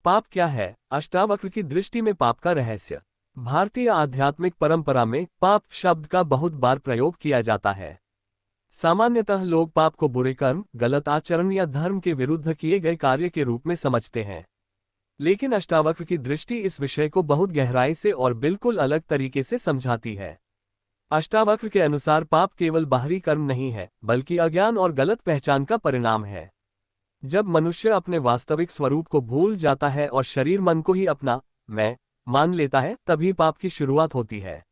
पाप क्या है? अष्टावक्र की दृष्टि में पाप का रहस्य। भारतीय आध्यात्मिक परंपरा में पाप शब्द का बहुत बार प्रयोग किया जाता है। सामान्यतः लोग पाप को बुरे कर्म, गलत आचरण या धर्म के विरुद्ध किए गए कार्य के रूप में समझते हैं। लेकिन अष्टावक्र की दृष्टि इस विषय को बहुत गहराई से और बिल्कुल अलग तरीके से समझाती है। अष्टावक्र के अनुसार पाप केवल बाहरी कर्म नहीं है, बल्कि अज्ञान और गलत पहचान का परिणाम है। जब मनुष्य अपने वास्तविक स्वरूप को भूल जाता है और शरीर मन को ही अपना मैं मान लेता है, तभी पाप की शुरुआत होती है।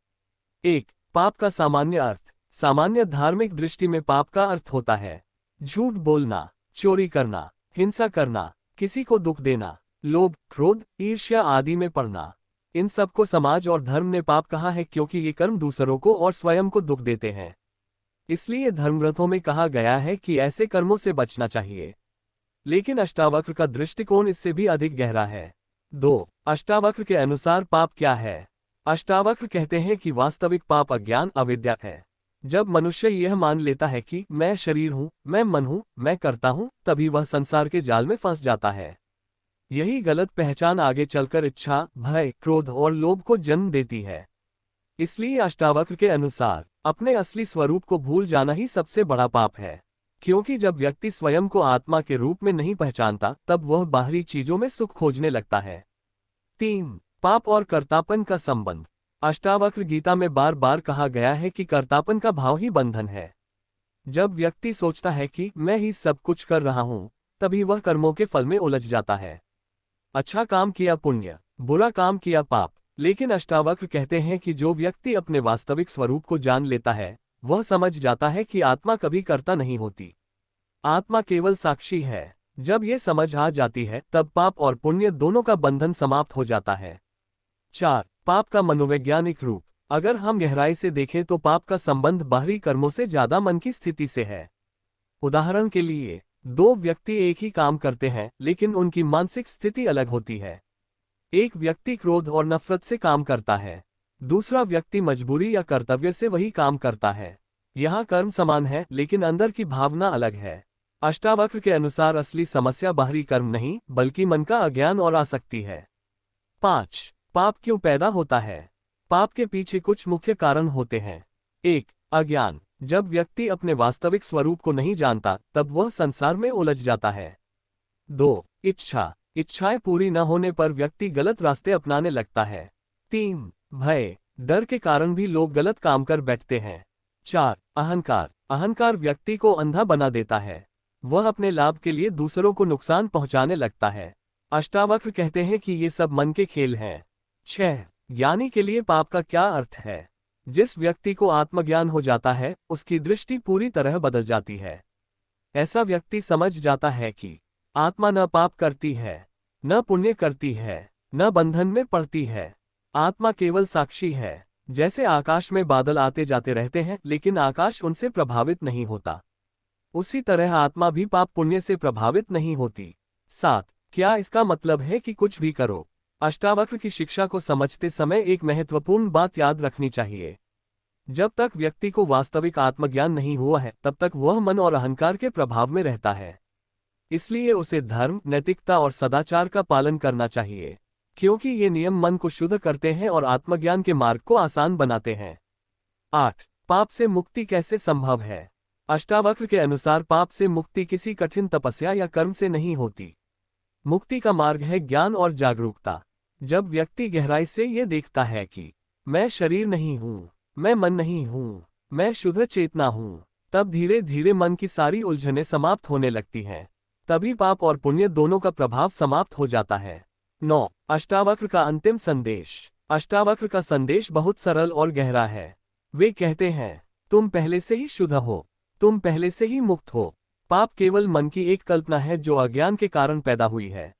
एक, पाप का सामान्य अर्थ। सामान्य धार्मिक दृष्टि में पाप का अर्थ होता है झूठ बोलना, चोरी करना, हिंसा करना, किसी को दुख देना, लोभ, क्रोध, ईर्ष्या आदि में पड़ना। इन सब को समाज और धर्म ने पाप कहा है, क्योंकि ये कर्म दूसरों को और स्वयं को दुख देते हैं। इसलिए धर्मग्रंथों में कहा गया है कि ऐसे कर्मों से बचना चाहिए। लेकिन अष्टावक्र का दृष्टिकोण इससे भी अधिक गहरा है। 2, अष्टावक्र के अनुसार पाप क्या है? अष्टावक्र कहते हैं कि वास्तविक पाप अज्ञान, अविद्या है। जब मनुष्य यह मान लेता है कि मैं शरीर हूं, मैं मन हूं, मैं करता हूं, तभी वह संसार के जाल में फंस जाता है। यही गलत पहचान आगे चलकर इच्छा, भय, क्रोध और लोभ को जन्म देती है। इसलिए अष्टावक्र के अनुसार अपने असली स्वरूप को भूल जाना ही सबसे बड़ा पाप है, क्योंकि जब व्यक्ति स्वयं को आत्मा के रूप में नहीं पहचानता, तब वह बाहरी चीजों में सुख खोजने लगता है। 3, पाप और कर्तापन का संबंध। अष्टावक्र गीता में बार बार कहा गया है कि कर्तापन का भाव ही बंधन है। जब व्यक्ति सोचता है कि मैं ही सब कुछ कर रहा हूं, तभी वह कर्मों के फल में उलझ जाता है। अच्छा काम किया पुण्य, बुरा काम किया पाप। लेकिन अष्टावक्र कहते हैं कि जो व्यक्ति अपने वास्तविक स्वरूप को जान लेता है, वह समझ जाता है कि आत्मा कभी कर्ता नहीं होती। आत्मा केवल साक्षी है। जब ये समझ आ जाती है, तब पाप और पुण्य दोनों का बंधन समाप्त हो जाता है। 4, पाप का मनोवैज्ञानिक रूप। अगर हम गहराई से देखें तो पाप का संबंध बाहरी कर्मों से ज्यादा मन की स्थिति से है। उदाहरण के लिए, 2 व्यक्ति एक ही काम करते हैं, लेकिन उनकी मानसिक स्थिति अलग होती है। एक व्यक्ति क्रोध और नफरत से काम करता है, दूसरा व्यक्ति मजबूरी या कर्तव्य से वही काम करता है। यहाँ कर्म समान है, लेकिन अंदर की भावना अलग है। अष्टावक्र के अनुसार असली समस्या बाहरी कर्म नहीं, बल्कि मन का अज्ञान और आसक्ति है। 5, पाप क्यों पैदा होता है? पाप के पीछे कुछ मुख्य कारण होते हैं। 1, अज्ञान। जब व्यक्ति अपने वास्तविक स्वरूप को नहीं जानता, तब वह संसार में उलझ जाता है। 2, इच्छा। इच्छाएं पूरी न होने पर व्यक्ति गलत रास्ते अपनाने लगता है। 3, भय। डर के कारण भी लोग गलत काम कर बैठते हैं। 4, अहंकार। अहंकार व्यक्ति को अंधा बना देता है। वह अपने लाभ के लिए दूसरों को नुकसान पहुंचाने लगता है। अष्टावक्र कहते हैं कि ये सब मन के खेल हैं। 6, ज्ञानी के लिए पाप का क्या अर्थ है? जिस व्यक्ति को आत्मज्ञान हो जाता है, उसकी दृष्टि पूरी तरह बदल जाती है। ऐसा व्यक्ति समझ जाता है कि आत्मा न पाप करती है, न पुण्य करती है, न बंधन में पड़ती है। आत्मा केवल साक्षी है। जैसे आकाश में बादल आते जाते रहते हैं, लेकिन आकाश उनसे प्रभावित नहीं होता, उसी तरह आत्मा भी पाप पुण्य से प्रभावित नहीं होती। 7, क्या इसका मतलब है कि कुछ भी करो? अष्टावक्र की शिक्षा को समझते समय एक महत्वपूर्ण बात याद रखनी चाहिए। जब तक व्यक्ति को वास्तविक आत्मज्ञान नहीं हुआ है, तब तक वह मन और अहंकार के प्रभाव में रहता है। इसलिए उसे धर्म, नैतिकता और सदाचार का पालन करना चाहिए, क्योंकि ये नियम मन को शुद्ध करते हैं और आत्मज्ञान के मार्ग को आसान बनाते हैं। 8, पाप से मुक्ति कैसे संभव है? अष्टावक्र के अनुसार पाप से मुक्ति किसी कठिन तपस्या या कर्म से नहीं होती। मुक्ति का मार्ग है ज्ञान और जागरूकता। जब व्यक्ति गहराई से ये देखता है कि मैं शरीर नहीं हूँ, मैं मन नहीं हूँ, मैं शुद्ध चेतना हूँ, तब धीरे धीरे मन की सारी उलझनें समाप्त होने लगती हैं। तभी पाप और पुण्य दोनों का प्रभाव समाप्त हो जाता है। 9, अष्टावक्र का अंतिम संदेश। अष्टावक्र का संदेश बहुत सरल और गहरा है। वे कहते हैं, तुम पहले से ही शुद्ध हो, तुम पहले से ही मुक्त हो। पाप केवल मन की एक कल्पना है जो अज्ञान के कारण पैदा हुई है।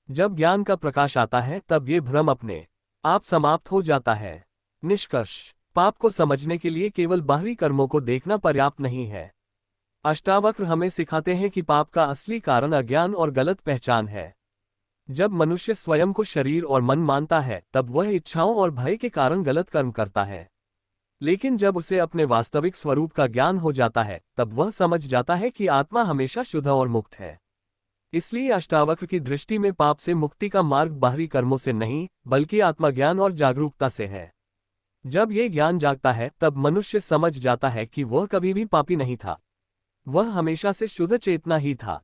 जब ज्ञान का प्रकाश आता है, तब ये भ्रम अपने आप समाप्त हो जाता है। निष्कर्ष, पाप को समझने के लिए केवल बाहरी कर्मों को देखना पर्याप्त नहीं है। अष्टावक्र हमें सिखाते हैं कि पाप का असली कारण अज्ञान और गलत पहचान है। जब मनुष्य स्वयं को शरीर और मन मानता है, तब वह इच्छाओं और भय के कारण गलत कर्म करता है। लेकिन जब उसे अपने वास्तविक स्वरूप का ज्ञान हो जाता है, तब वह समझ जाता है कि आत्मा हमेशा शुद्ध और मुक्त है। इसलिए अष्टावक्र की दृष्टि में पाप से मुक्ति का मार्ग बाहरी कर्मों से नहीं, बल्कि आत्मज्ञान और जागरूकता से है। जब ये ज्ञान जागता है तब मनुष्य समझ जाता है कि वह कभी भी पापी नहीं था। वह हमेशा से शुद्ध चेतना ही था।